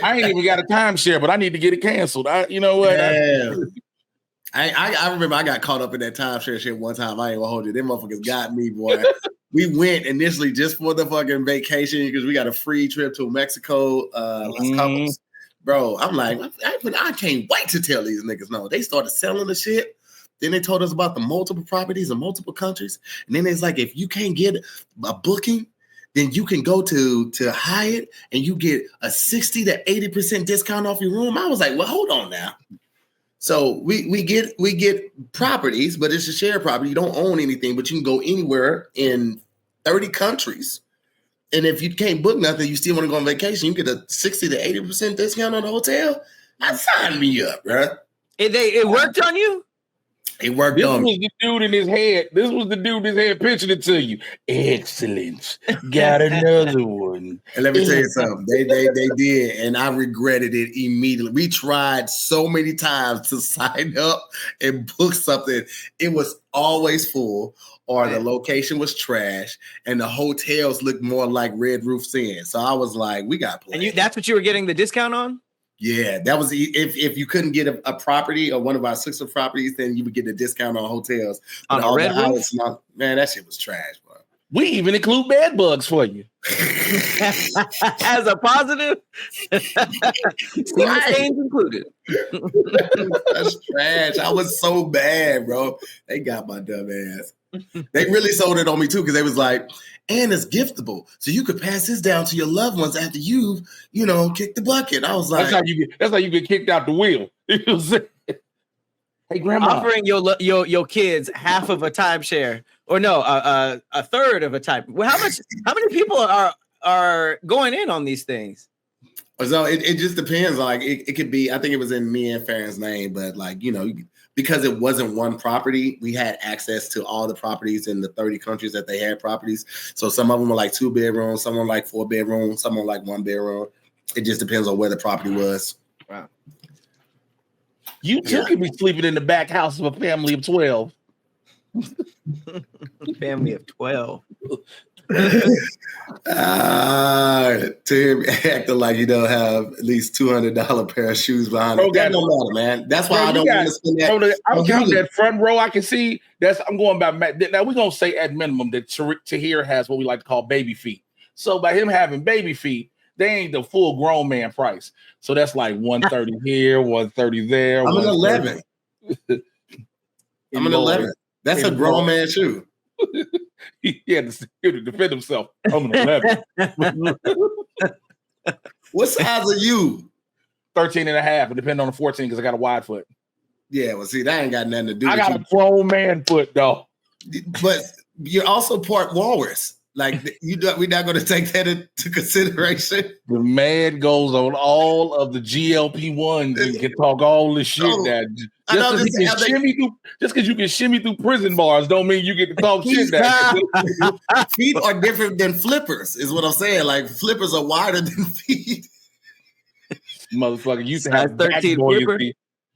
I ain't even got a timeshare, but I need to get it canceled. You know what? Yeah. I remember I got caught up in that timeshare shit one time. I ain't gonna hold you. Them motherfuckers got me, boy. We went initially just for the fucking vacation because we got a free trip to Mexico, Las Cabos. Bro, I'm like, I can't wait to tell these niggas no. They started selling the shit. Then they told us about the multiple properties in multiple countries. And then it's like, if you can't get a booking, then you can go to Hyatt and you get a 60 to 80% discount off your room. I was like, well, hold on now. So we get properties, but it's a shared property. You don't own anything, but you can go anywhere in 30 countries. And if you can't book nothing, you still want to go on vacation, you get a 60 to 80% discount on the hotel. Sign me up, bro. It worked on you? It worked on me. This was the dude in his head pitching it to you. Excellent. Got another one. And let me tell you something. They did, and I regretted it immediately. We tried so many times to sign up and book something. It was always full, or the location was trash, and the hotels looked more like Red Roof Inn. So I was like, we got plans. And that's what you were getting the discount on? Yeah, that was if you couldn't get a property or one of our 6 properties, then you would get a discount on hotels. On a Red Roof? Man, that shit was trash, bro. We even include bed bugs for you. As a positive? Stains included. That's trash. I was so bad, bro. They got my dumb ass. They really sold it on me too, because they was like, and it's giftable, so you could pass this down to your loved ones after you've, kicked the bucket. I was like, that's how you get kicked out the wheel. Hey, grandma, offering your kids half of a timeshare, or no, a third of a time. Well, how many people are going in on these things? So it just depends. Like it could be. I think it was in me and Farron's name, but like because it wasn't one property, we had access to all the properties in the 30 countries that they had properties. So some of them were like 2 bedrooms, some were like 4 bedrooms, some were like 1 bedroom. It just depends on where the property was. Wow. You too could be sleeping in the back house of a family of 12. Family of 12. Tim acting like you don't have at least $200 pair of shoes behind it. That don't matter, man. That's why I don't want to spend that. I'm counting that front row. I can see I'm going by. Now we're gonna say at minimum that Tahir has what we like to call baby feet. So by him having baby feet, they ain't the full grown man price. So that's like 130 here, 130 there. I'm an 11. I'm an 11. That's a grown man shoe. He had to defend himself. I'm an 11. What size are you? 13 and a half. It depends on the 14 because I got a wide foot. Yeah, well, see, that ain't got nothing to do with it. I got a grown man foot, though. But you're also part walrus. Like, we're not going to take that into consideration. The man goes on all of the GLP-1s and can talk all this shit. Just because you can shimmy through prison bars don't mean you get to talk shit now. Feet are different than flippers, is what I'm saying. Like, flippers are wider than feet. Motherfucker, you used to have back buoyancy.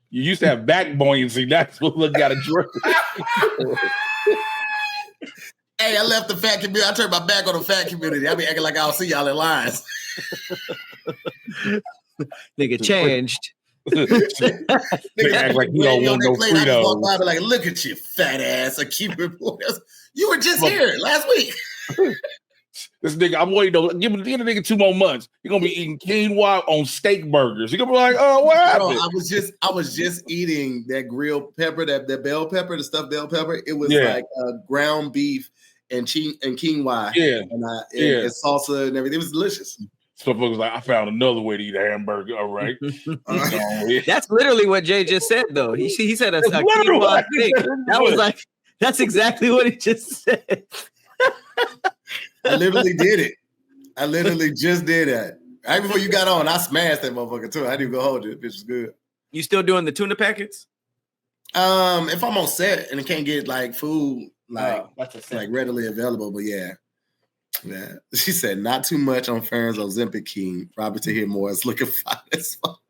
You used to have back buoyancy. That's what got a drip. Hey, I left the fat community. I turned my back on the fat community. I be acting like I'll see y'all in lines. Nigga changed. Nigga act like you don't want no freedom. I be like, look at you, fat ass. I keep reporting. You were just here last week. This nigga, I'm waiting to give the nigga 2 more months. You're gonna be eating quinoa on steak burgers. You're gonna be like, oh, what happened? I was just eating that grilled pepper, that bell pepper, the stuffed bell pepper. It was like ground beef and quinoa, and salsa and everything. It was delicious. So folks like, I found another way to eat a hamburger. All right, that's literally what Jay just said, though. He said a quinoa thing. That was like, that's exactly what he just said. I literally did it. I literally just did that. Right before you got on, I smashed that motherfucker too. I didn't go hold it. It was good. You still doing the tuna packets? If I'm on set and I can't get like food like readily available, but yeah. She said not too much on Farron's Ozempic King. Robert Tahir Moore is looking fine as fuck.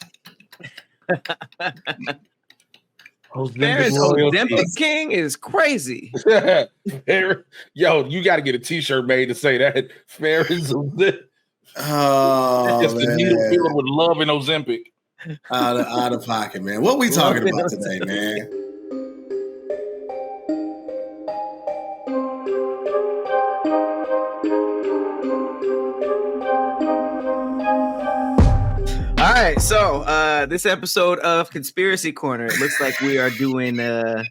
Farron's Ozempic King is crazy. Yo, you got to get a t-shirt made to say that. Farron's Ozempic. Oh, It's just a needle man. filled with love and Ozempic. Out of pocket, man. What we talking about today, man? All right, so this episode of Conspiracy Corner, it looks like we are doing the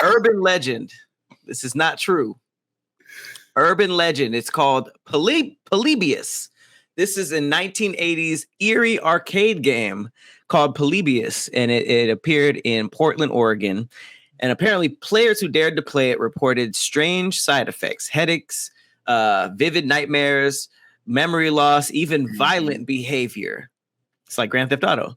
urban legend. This is not true. Urban legend. It's called Polybius. This is a 1980s eerie arcade game called Polybius, and it appeared in Portland, Oregon. And apparently, players who dared to play it reported strange side effects, headaches, vivid nightmares, memory loss, even violent behavior. It's like Grand Theft Auto.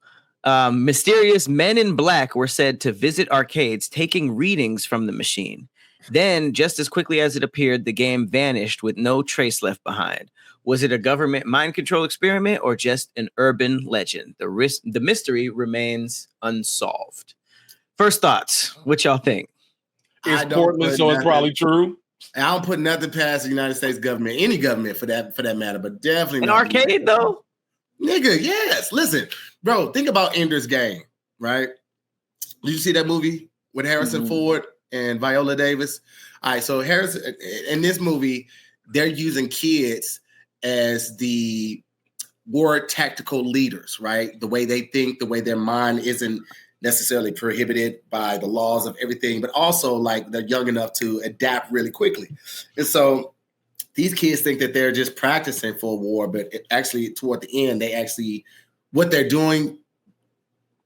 Mysterious men in black were said to visit arcades, taking readings from the machine. Then, just as quickly as it appeared, the game vanished with no trace left behind. Was it a government mind control experiment or just an urban legend? The mystery remains unsolved. First thoughts. What y'all think? It's Portland, so it's probably true. I don't put nothing past the United States government, any government for that matter, but definitely an arcade though. Nigga, yes. Listen, bro, think about Ender's Game, right? Did you see that movie with Harrison Ford and Viola Davis? All right, so Harrison, in this movie, they're using kids as the war tactical leaders, right? The way they think, the way their mind isn't necessarily prohibited by the laws of everything, but also like they're young enough to adapt really quickly. And so these kids think that they're just practicing for a war, but actually toward the end, what they're doing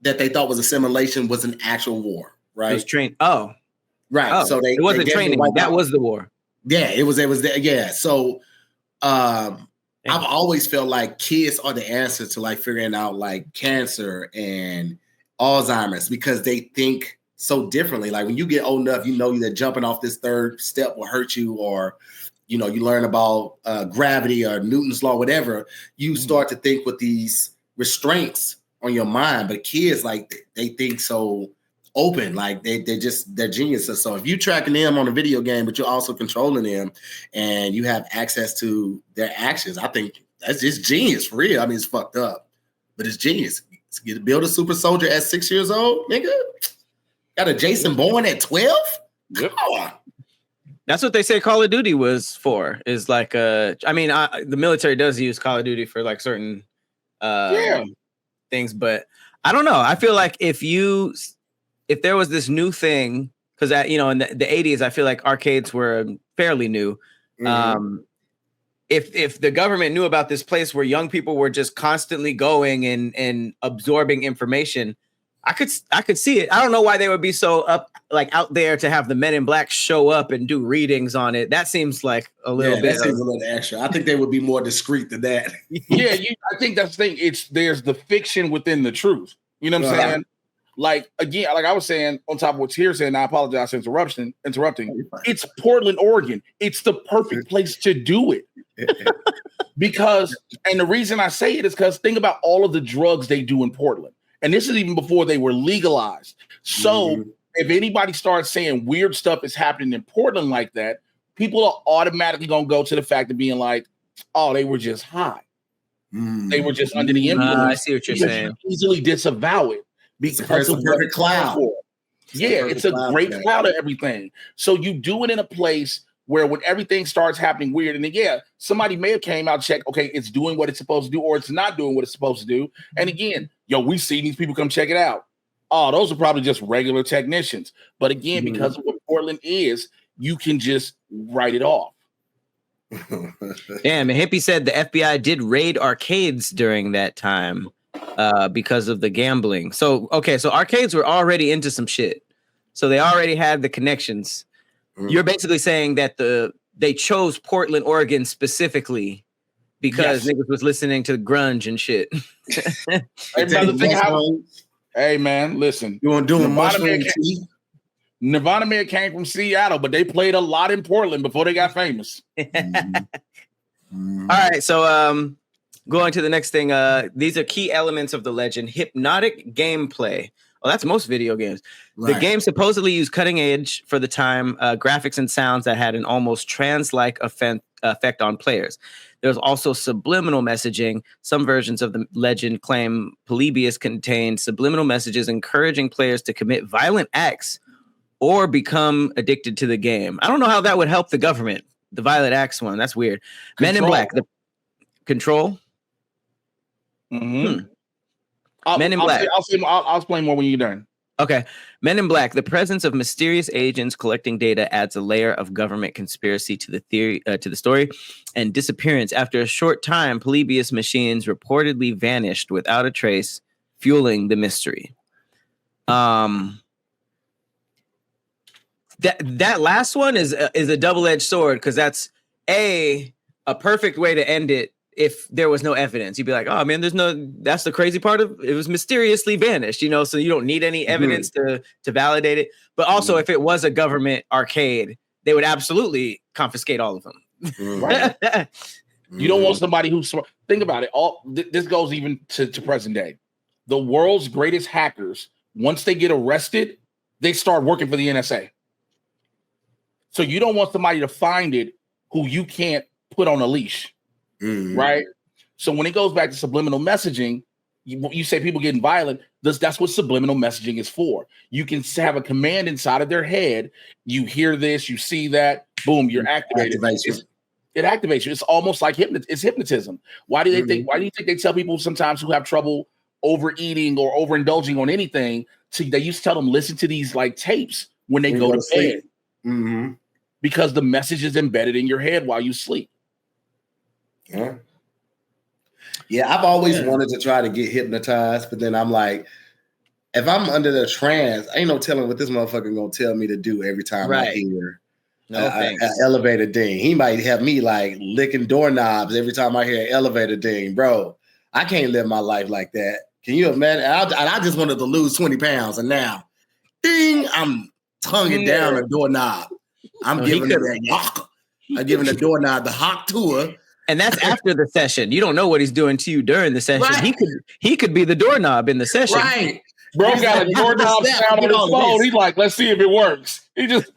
that they thought was a simulation was an actual war, right? It was right. Oh, So it wasn't training. That was the war. Yeah, it was. Yeah. So I've always felt like kids are the answer to like figuring out like cancer and Alzheimer's because they think so differently. Like when you get old enough, you know that jumping off this third step will hurt you, or you learn about gravity or Newton's law, whatever. You start to think with these restraints on your mind. But kids, like they think so open, like they're geniuses. So if you're tracking them on a video game, but you're also controlling them, and you have access to their actions, I think that's just genius for real. I mean, it's fucked up, but it's genius. To build a super soldier at 6 years old, nigga. Got a Jason Bourne at 12? Come on. That's what they say Call of Duty was for. Is like the military does use Call of Duty for like certain things, but I don't know. I feel like if there was this new thing, because in the 80s, I feel like arcades were fairly new. If the government knew about this place where young people were just constantly going and absorbing information, I could see it. I don't know why they would be so out there to have the men in black show up and do readings on it. That seems like a little bit. That seems a little extra. I think they would be more discreet than that. Yeah, I think that's the thing. There's the fiction within the truth. You know what I'm saying? Like again, like I was saying, on top of what Tahir said, and I apologize for interrupting. It's Portland, Oregon. It's the perfect place to do it. Because, and the reason I say it is because think about all of the drugs they do in Portland. And this is even before they were legalized. So if anybody starts saying weird stuff is happening in Portland like that, people are automatically going to go to the fact of being like, oh, they were just high. They were just under the influence. I see what you're saying. Easily disavow it. Because it's a perfect cloud. Yeah, it's a great cloud of everything. So you do it in a place where when everything starts happening weird, and then, somebody may have came out, check, okay, it's doing what it's supposed to do, or it's not doing what it's supposed to do. And again, we see these people come check it out. Oh, those are probably just regular technicians. But again, because of what Portland is, you can just write it off. Damn, and Hippie said the FBI did raid arcades during that time because of the gambling. So arcades were already into some shit. So they already had the connections. You're basically saying that they chose Portland, Oregon specifically because niggas was listening to grunge and shit. Hey man, listen. You want to do a mushroom tea? Nirvana Man came from Seattle, but they played a lot in Portland before they got famous. All right, so going to the next thing. These are key elements of the legend: hypnotic gameplay. Well, that's most video games. Right. The game supposedly used cutting edge for the time graphics and sounds that had an almost trance-like effect on players. There's also subliminal messaging. Some versions of the legend claim Polybius contained subliminal messages encouraging players to commit violent acts or become addicted to the game. I don't know how that would help the government. The violent acts one, that's weird. Men in Black, the control. Men in Black. I'll explain more when you're done. Okay. Men in Black, the presence of mysterious agents collecting data adds a layer of government conspiracy to the story, and disappearance. After a short time, Polybius machines reportedly vanished without a trace, fueling the mystery. That last one is a double-edged sword, because that's a perfect way to end it. If there was no evidence, you'd be like, oh man, that's the crazy part of it, was mysteriously vanished, so you don't need any evidence to validate it. But also, if it was a government arcade, they would absolutely confiscate all of them. Right. You don't want somebody who's think about it. This goes even to present day. The world's greatest hackers, once they get arrested, they start working for the NSA. So you don't want somebody to find it who you can't put on a leash. Right. So when it goes back to subliminal messaging, you say people getting violent. That's what subliminal messaging is for. You can have a command inside of their head. You hear this, you see that, boom, you're activated. It activates you. It's almost like hypnotism. Why do you think they tell people sometimes who have trouble overeating or overindulging on anything? They used to tell them listen to these like tapes when they go to bed, because the message is embedded in your head while you sleep. Yeah, I've always wanted to try to get hypnotized, but then I'm like, if I'm under the trance, ain't no telling what this motherfucker gonna tell me to do every time I hear an elevator ding. He might have me like licking doorknobs every time I hear an elevator ding, bro. I can't live my life like that. Can you imagine? I just wanted to lose 20 pounds, and now, ding, I'm tonguing down a doorknob. I'm giving the doorknob the hawk tour. And that's after the session. You don't know what he's doing to you during the session. Right. He could be the doorknob in the session. Right. Bro got a doorknob sound on his phone. He's like, let's see if it works. He just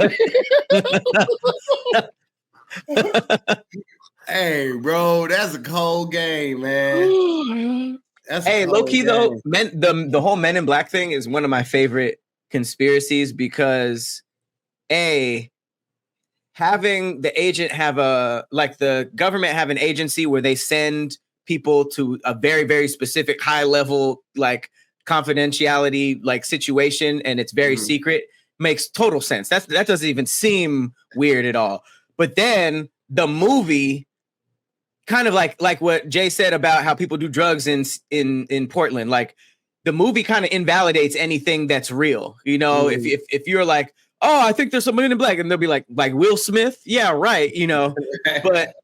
Hey, bro, that's a cold game, man. Low-key though, the whole Men in Black thing is one of my favorite conspiracies, because having the agent have the government have an agency where they send people to a very, very specific high level, like confidentiality, like situation, and it's very secret, makes total sense. That doesn't even seem weird at all. But then the movie, kind of like what Jay said about how people do drugs in Portland, like the movie kind of invalidates anything that's real. If you're like, oh, I think there's somebody in Black, and they'll be like Will Smith. Yeah, right. But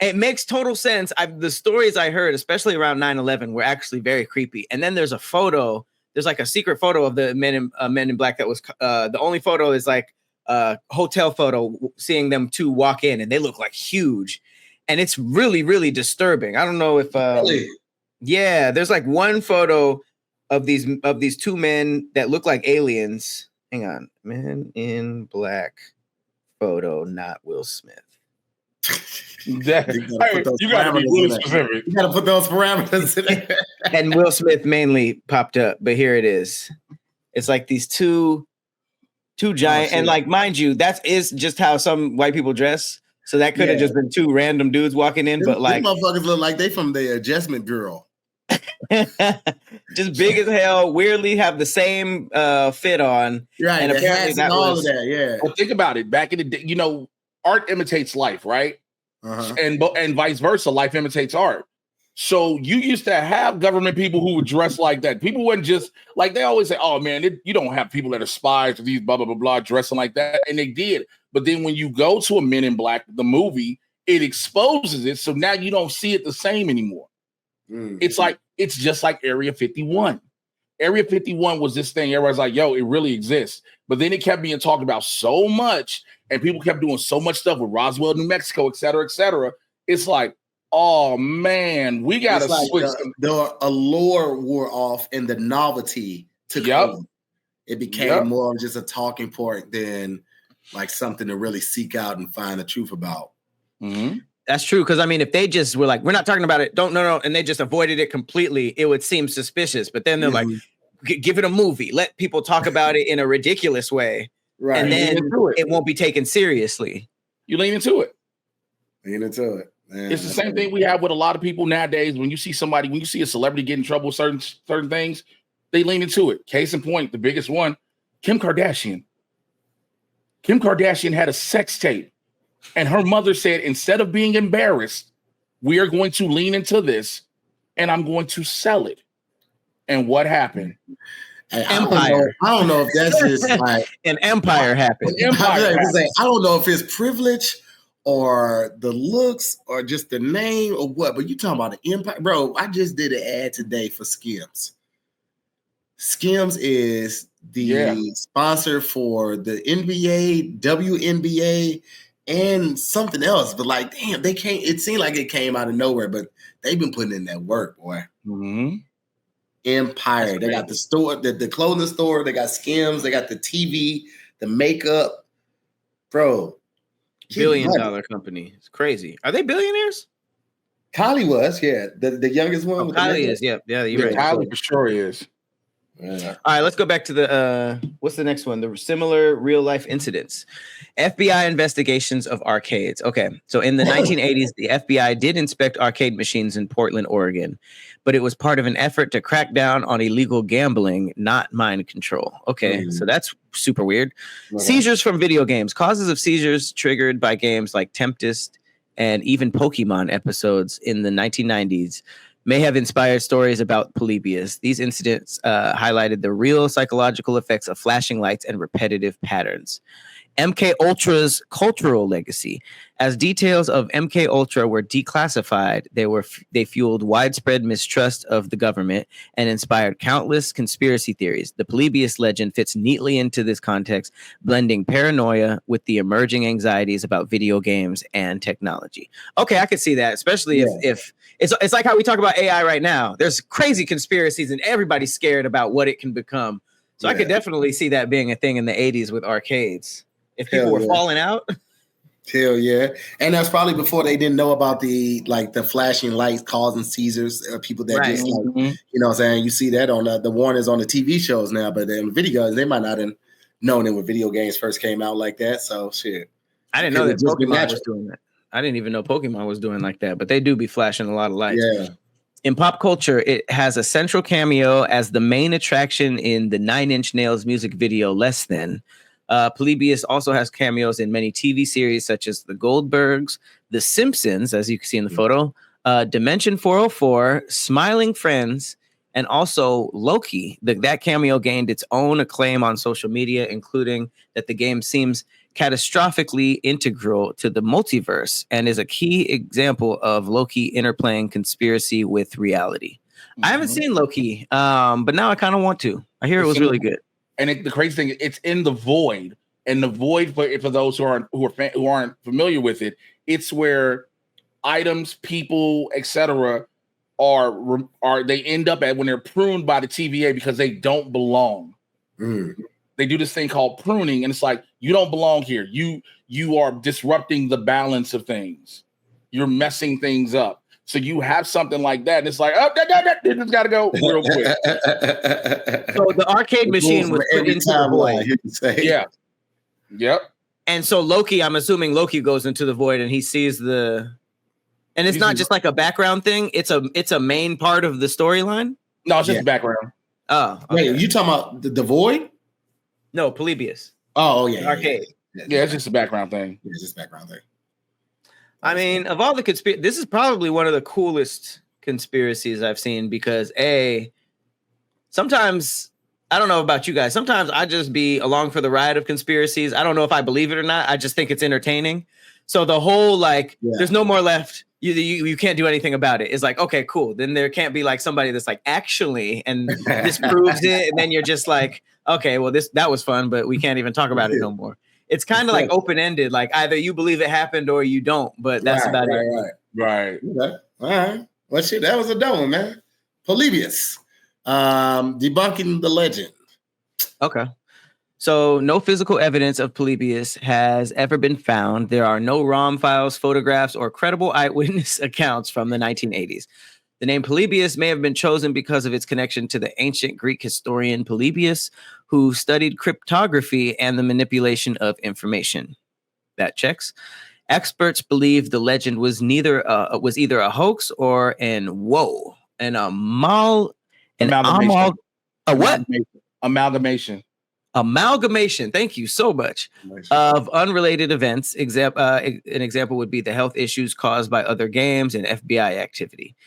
it makes total sense. The stories I heard, especially around 9/11, were actually very creepy. And then there's a photo. There's like a secret photo of the Men in Black that was the only photo is like a hotel photo, seeing them two walk in, and they look like huge, and it's really, really disturbing. I don't know if really? Yeah, there's like one photo of these two men that look like aliens. Hang on. Men in Black photo, not Will Smith. You gotta be really specific. You gotta put those parameters in there. And Will Smith mainly popped up, but here it is. It's like these two giant, and like, mind you, that is just how some white people dress. So that could have just been two random dudes walking in, but like, these motherfuckers look like they from the Adjustment Bureau. Just big as hell, weirdly have the same fit on. Right, and apparently that all was of that, yeah. Well, think about it. Back in the day, art imitates life, right? And vice versa, life imitates art. So you used to have government people who would dress like that. People wouldn't just like, they always say, oh man, you don't have people that are spies or these blah blah blah blah dressing like that, and they did. But then when you go to a Men in Black, the movie, it exposes it, so now you don't see it the same anymore. It's just like Area 51. Area 51 was this thing. Everybody's like, yo, it really exists. But then it kept being talked about so much, and people kept doing so much stuff with Roswell, New Mexico, et cetera, et cetera. It's like, oh man, we got to switch. The allure wore off and the novelty took over. It became more of just a talking point than like something to really seek out and find the truth about. That's true. Because I mean, if they just were like, we're not talking about it, no, and they just avoided it completely, it would seem suspicious. But then they're like, give it a movie, let people talk about it in a ridiculous way, Right. And then it won't be taken seriously. You lean into it. Man, it's the same thing we have with a lot of people nowadays. When you see a celebrity get in trouble with certain things, they lean into it. Case in point, the biggest one, Kim Kardashian. Kim Kardashian had a sex tape, and her mother said, instead of being embarrassed, we are going to lean into this, and I'm going to sell it. And what happened? Empire. I don't know if that's just like an empire happened. I don't know if it's privilege or the looks or just the name or what, but you talking about the empire, bro. I just did an ad today for Skims. Skims is the sponsor for the NBA, WNBA, and something else. But like, damn, it seemed like it came out of nowhere, but they've been putting in that work, boy. Mm-hmm. Empire. They got the store, the clothing store, they got Skims, they got the TV, the makeup. Bro. $1 billion company. It's crazy. Are they billionaires? Kylie was, yeah. The youngest one. Kylie is, yeah. You're right. Kylie for sure is. Yeah. All right, let's go back to the what's the next one? The similar real life incidents. FBI investigations of arcades. Okay, so in the 1980s, the FBI did inspect arcade machines in Portland, Oregon, but it was part of an effort to crack down on illegal gambling, not mind control. Okay, so that's super weird. Seizures from video games. Causes of seizures triggered by games like Tempest and even Pokemon episodes in the 1990s may have inspired stories about Polybius. These incidents highlighted the real psychological effects of flashing lights and repetitive patterns. MKUltra's cultural legacy. As details of MKUltra were declassified, they fueled widespread mistrust of the government and inspired countless conspiracy theories. The Polybius legend fits neatly into this context, blending paranoia with the emerging anxieties about video games and technology. Okay, I could see that, especially if it's like how we talk about AI right now. There's crazy conspiracies and everybody's scared about what it can become. So I could definitely see that being a thing in the 80s with arcades. If people were falling out. Hell yeah. And that's probably before they didn't know about the flashing lights causing seizures. People that just you know what I'm saying? You see that on the warnings on the TV shows now, but in video, they might not have known it when video games first came out like that. So shit. I didn't know that Pokemon was doing that. I didn't even know Pokemon was doing like that, but they do be flashing a lot of lights. Yeah. In pop culture, it has a central cameo as the main attraction in the 9 Inch Nails music video Less Than. Polybius also has cameos in many TV series such as The Goldbergs, The Simpsons, as you can see in the photo, Dimension 404, Smiling Friends, and also Loki. That cameo gained its own acclaim on social media, including that the game seems catastrophically integral to the multiverse and is a key example of Loki interplaying conspiracy with reality. I haven't seen Loki, but now I kind of want to. I hear it was really good. And the crazy thing, it's in the void, and the void for those who aren't familiar with it, it's where items, people, etc. are they end up at when they're pruned by the TVA because they don't belong. They do this thing called pruning, and it's like you don't belong here. You are disrupting the balance of things. You're messing things up. So you have something like that, and it's like, oh, this got to go real quick. So the arcade machine was put into the void. Yeah. Yep. And so Loki, I'm assuming Loki goes into the void and he sees and it's not just like a background thing. It's a main part of the storyline. No, it's just background. Oh, okay. Wait, you talking about the void? No, Polybius. Oh, yeah. Arcade. Yeah, it's just a background thing. It's just background thing. I mean, of all the this is probably one of the coolest conspiracies I've seen because sometimes, I don't know about you guys, sometimes I just be along for the ride of conspiracies. I don't know if I believe it or not. I just think it's entertaining. So the whole there's no more left. You can't do anything about it. It's like, okay, cool. Then there can't be like somebody that's like, actually, and this proves it. And then you're just like, okay, well, that was fun, but we can't even talk about it no more. It's kind of like open-ended, like either you believe it happened or you don't, but that's about it. Right. Okay. All right. Well, shit, that was a dumb one, man. Polybius, debunking the legend. Okay. So no physical evidence of Polybius has ever been found. There are no ROM files, photographs, or credible eyewitness accounts from the 1980s. The name Polybius may have been chosen because of its connection to the ancient Greek historian Polybius, who studied cryptography and the manipulation of information. That checks. Experts believe the legend was either a hoax or amalgamation. Thank you so much. Of unrelated events. An example would be the health issues caused by other games and FBI activity.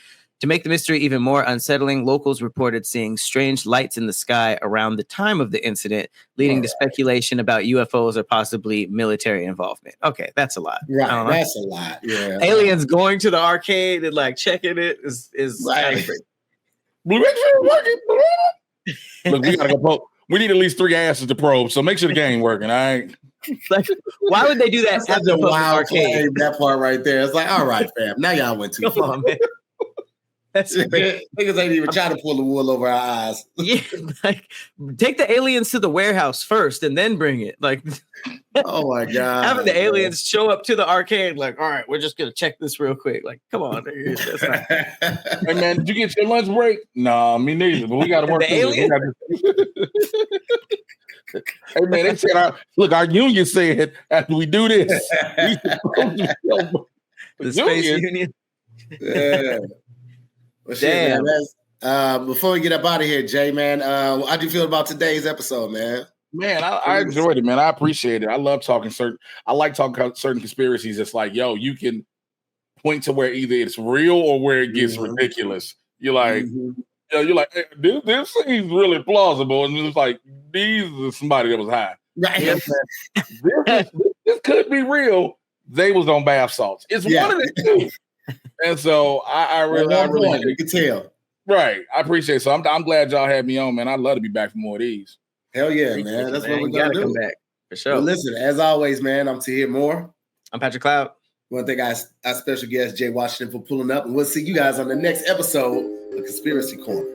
To make the mystery even more unsettling, locals reported seeing strange lights in the sky around the time of the incident, leading to speculation about UFOs or possibly military involvement. Okay, that's a lot. Right, that's a lot. Yeah. Aliens going to the arcade and like checking it is kind of crazy. Look, we gotta go. We need at least 3 asses to probe, so make sure the game working. All right. Like, why would they do that? That's a wild arcade. That part right there. It's like, all right, fam. Now y'all went too far. On, man. That's niggas ain't even trying to pull the wool over our eyes. Yeah, like take the aliens to the warehouse first and then bring it. Like, oh my god, having the aliens show up to the arcade, like, all right, we're just gonna check this real quick. Like, come on, that's not... Hey man, did you get your lunch break? No, me neither. But we got to work. The aliens? Hey man, they said our union said after we do this, the Space Union. Yeah. Well, shit, man, before we get up out of here, Jay, man, how do you feel about today's episode, man? Man, I enjoyed it, man. I appreciate it. I love talking I like talking certain conspiracies. It's like, yo, you can point to where either it's real or where it gets ridiculous. You're like, you're like, hey, this seems really plausible, and it's like, these are somebody that was high. Right. This could be real. They was on bath salts. It's one of the two. And so I really you can tell. Right. I appreciate it. So I'm glad y'all had me on, man. I'd love to be back for more of these. Hell yeah, man. That's what we're gonna do. Come back for sure. Well, listen, as always, man, I'm Tahir Moore. I'm Patrick Cloud. I want to thank our special guest, Jay Washington, for pulling up. And we'll see you guys on the next episode of Conspiracy Corner.